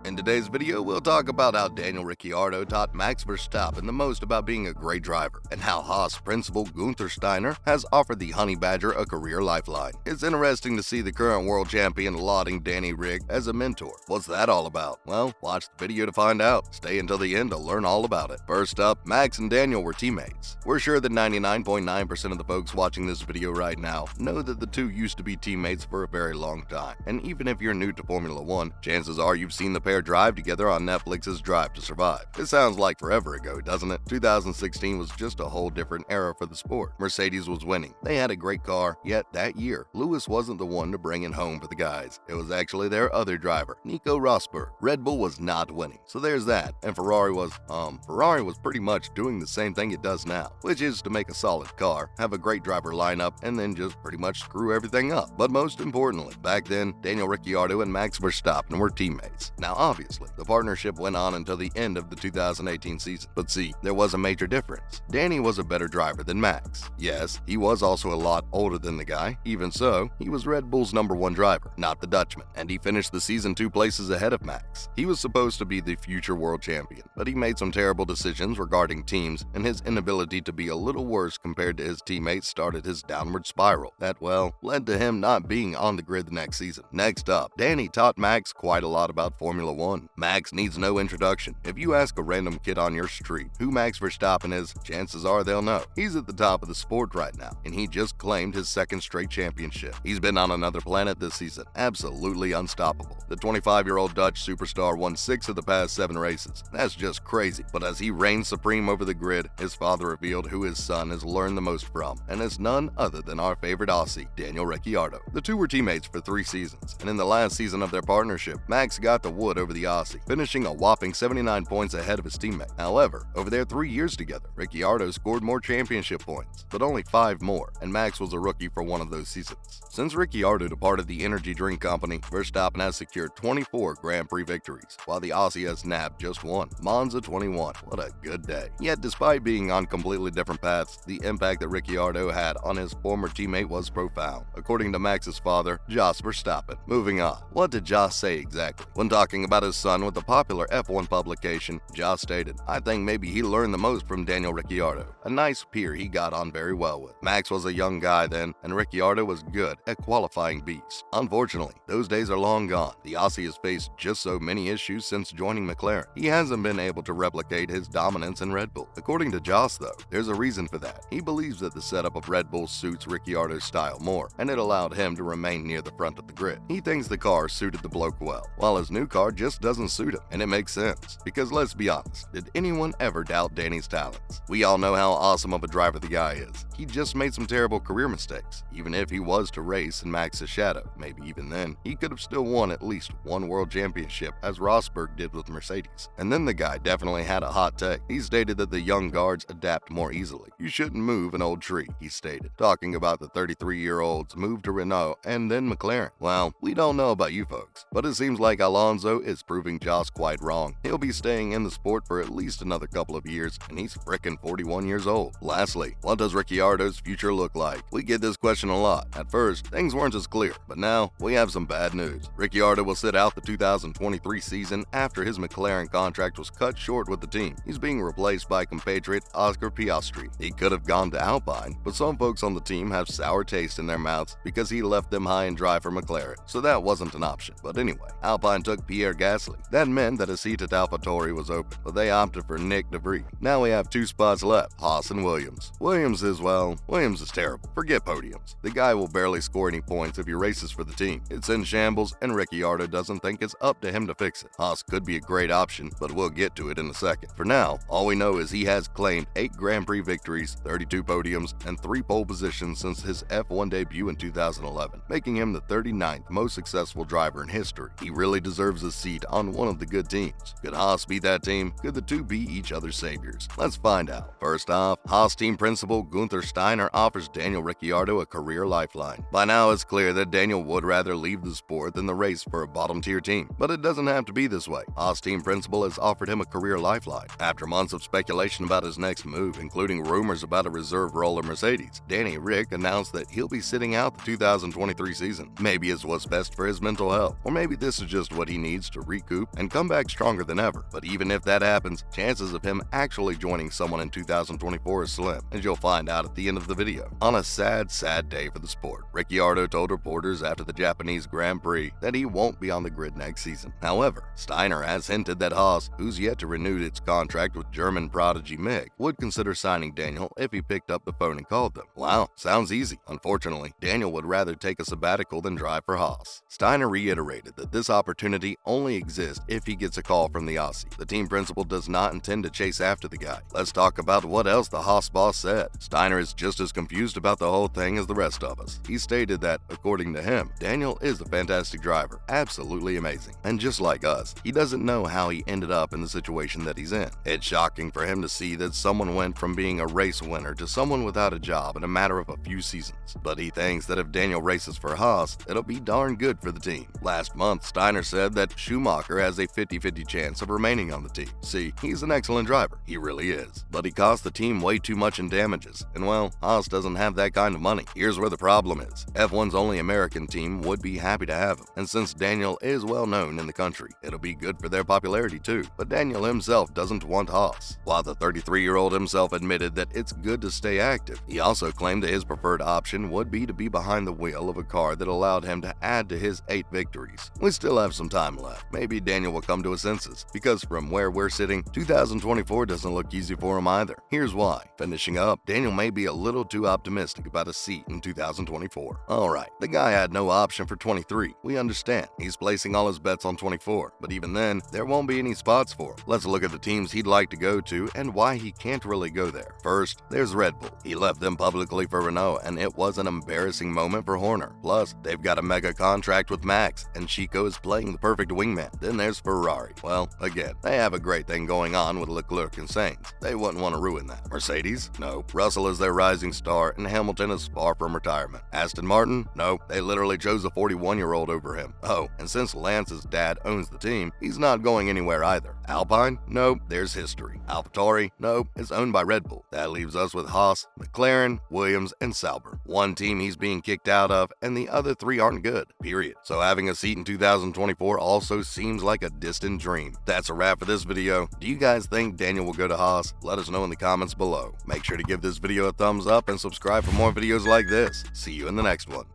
In today's video, we'll talk about how Daniel Ricciardo taught Max Verstappen the most about being a great driver, and how Haas principal Gunther Steiner has offered the Honey Badger a career lifeline. It's interesting to see the current world champion lauding Danny Rick as a mentor. What's that all about? Well, watch the video to find out. Stay until the end to learn all about it. First up, Max and Daniel were teammates. We're sure that 99.9% of the folks watching this video right now know that the two used to be teammates for a very long time, and even if you're new to Formula One, chances are you've seen the pair drive together on Netflix's Drive to Survive. It sounds like forever ago, doesn't it? 2016 was just a whole different era for the sport. Mercedes was winning. They had a great car, yet that year, Lewis wasn't the one to bring it home for the guys. It was actually their other driver, Nico Rosberg. Red Bull was not winning, so there's that. And Ferrari was pretty much doing the same thing it does now, which is to make a solid car, have a great driver lineup, and then just pretty much screw everything up. But most importantly, back then, Daniel Ricciardo and Max Verstappen were teammates. Now, obviously, the partnership went on until the end of the 2018 season. But see, there was a major difference. Danny was a better driver than Max. Yes, he was also a lot older than the guy. Even so, he was Red Bull's #1 driver, not the Dutchman, and he finished the season 2 places ahead of Max. He was supposed to be the future world champion, but he made some terrible decisions regarding teams, and his inability to be a little worse compared to his teammates started his downward spiral. That, well, led to him not being on the grid the next season. Next up, Danny taught Max quite a lot about Formula One. Max needs no introduction. If you ask a random kid on your street who Max Verstappen is, chances are they'll know. He's at the top of the sport right now, and he just claimed his 2nd straight championship. He's been on another planet this season, absolutely unstoppable. The 25-year-old Dutch superstar won 6 of the past 7 races. That's just crazy. But as he reigns supreme over the grid, his father revealed who his son has learned the most from, and it's none other than our favorite Aussie, Daniel Ricciardo. The two were teammates for 3 seasons, and in the last season of their partnership, Max got the wood over the Aussie, finishing a whopping 79 points ahead of his teammate. However, over their 3 years together, Ricciardo scored more championship points, but only 5 more, and Max was a rookie for one of those seasons. Since Ricciardo departed the energy drink company, Verstappen has secured 24 Grand Prix victories, while the Aussie has nabbed just 1, Monza 21. What a good day. Yet, despite being on completely different paths, the impact that Ricciardo had on his former teammate was profound, according to Max's father, Jos Verstappen. Moving on, what did Jos say exactly? When talking about his son with the popular F1 publication, Jos stated, "I think maybe he learned the most from Daniel Ricciardo, a nice peer he got on very well with. Max was a young guy then, and Ricciardo was good at qualifying beasts. Unfortunately, those days are long gone. The Aussie has faced just so many issues since joining McLaren. He hasn't been able to replicate his dominance in Red Bull." According to Jos, though, there's a reason for that. He believes that the setup of Red Bull suits Ricciardo's style more, and it allowed him to remain near the front of the grid. He thinks the car suited the bloke well, while his new car just doesn't suit him, and it makes sense. Because let's be honest, did anyone ever doubt Danny's talents? We all know how awesome of a driver the guy is. He just made some terrible career mistakes. Even if he was to race in Max's shadow, maybe even then, he could have still won at least 1 world championship, as Rosberg did with Mercedes. And then the guy definitely had a hot take. He stated that the young guards adapt more easily. "You shouldn't move an old tree," he stated, talking about the 33-year-old's move to Renault and then McLaren. Well, we don't know about you folks, but it seems like Alonso is proving Jos quite wrong. He'll be staying in the sport for at least another couple of years, and he's frickin' 41 years old. Lastly, what does Ricciardo's future look like? We get this question a lot. At first, things weren't as clear, but now we have some bad news. Ricciardo will sit out the 2023 season after his McLaren contract was cut short with the team. He's being replaced by compatriot Oscar Piastri. He could have gone to Alpine, but some folks on the team have sour taste in their mouths because he left them high and dry for McLaren, so that wasn't an option. But anyway, Alpine took Pierre Gasly. That meant that a seat at AlphaTauri was open, but they opted for Nick De Vries. Now we have 2 spots left, Haas and Williams. Williams is terrible. Forget podiums. The guy will barely score any points if he races for the team. It's in shambles, and Ricciardo doesn't think it's up to him to fix it. Haas could be a great option, but we'll get to it in a second. For now, all we know is he has claimed 8 Grand Prix victories, 32 podiums, and 3 pole positions since his F1 debut in 2011, making him the 39th most successful driver in history. He really deserves a seat on one of the good teams. Could Haas beat that team? Could the two be each other's saviors? Let's find out. First off, Haas team principal Gunther Steiner offers Daniel Ricciardo a career lifeline. By now, it's clear that Daniel would rather leave the sport than the race for a bottom-tier team, but it doesn't have to be this way. Haas team principal has offered him a career lifeline. After months of speculation about his next move, including rumors about a reserve role at Mercedes, Danny Rick announced that he'll be sitting out the 2023 season. Maybe it's what's best for his mental health, or maybe this is just what he needs to to recoup and come back stronger than ever. But even if that happens, chances of him actually joining someone in 2024 is slim, as you'll find out at the end of the video. On a sad day for the sport, Ricciardo told reporters after the Japanese Grand Prix that he won't be on the grid next season. However, Steiner has hinted that Haas, who's yet to renew its contract with German prodigy Mick, would consider signing Daniel if he picked up the phone and called them. Wow, sounds easy. Unfortunately, Daniel would rather take a sabbatical than drive for Haas. Steiner reiterated that this opportunity only exists if he gets a call from the Aussie. The team principal does not intend to chase after the guy. Let's talk about what else the Haas boss said. Steiner is just as confused about the whole thing as the rest of us. He stated that, according to him, Daniel is a fantastic driver, absolutely amazing. And just like us, he doesn't know how he ended up in the situation that he's in. It's shocking for him to see that someone went from being a race winner to someone without a job in a matter of a few seasons. But he thinks that if Daniel races for Haas, it'll be darn good for the team. Last month, Steiner said that Schumacher has a 50-50 chance of remaining on the team. See, he's an excellent driver. He really is. But he cost the team way too much in damages. And well, Haas doesn't have that kind of money. Here's where the problem is. F1's only American team would be happy to have him. And since Daniel is well known in the country, it'll be good for their popularity too. But Daniel himself doesn't want Haas. While the 33-year-old himself admitted that it's good to stay active, he also claimed that his preferred option would be to be behind the wheel of a car that allowed him to add to his 8 victories. We still have some time left. Maybe Daniel will come to his senses, because from where we're sitting, 2024 doesn't look easy for him either. Here's why. Finishing up, Daniel may be a little too optimistic about a seat in 2024. Alright, the guy had no option for 23. We understand. He's placing all his bets on 24, but even then, there won't be any spots for him. Let's look at the teams he'd like to go to and why he can't really go there. First, there's Red Bull. He left them publicly for Renault, and it was an embarrassing moment for Horner. Plus, they've got a mega contract with Max, and Chico is playing the perfect wingman. Then there's Ferrari. Well, again, they have a great thing going on with Leclerc and Sainz. They wouldn't want to ruin that. Mercedes? No. Russell is their rising star, and Hamilton is far from retirement. Aston Martin? No. They literally chose a 41-year-old over him. Oh, and since Lance's dad owns the team, he's not going anywhere either. Alpine? Nope, there's history. AlphaTauri? Nope, it's owned by Red Bull. That leaves us with Haas, McLaren, Williams, and Sauber. One team he's being kicked out of, and the other 3 aren't good, period. So having a seat in 2024 also seems like a distant dream. That's a wrap for this video. Do you guys think Daniel will go to Haas? Let us know in the comments below. Make sure to give this video a thumbs up and subscribe for more videos like this. See you in the next one.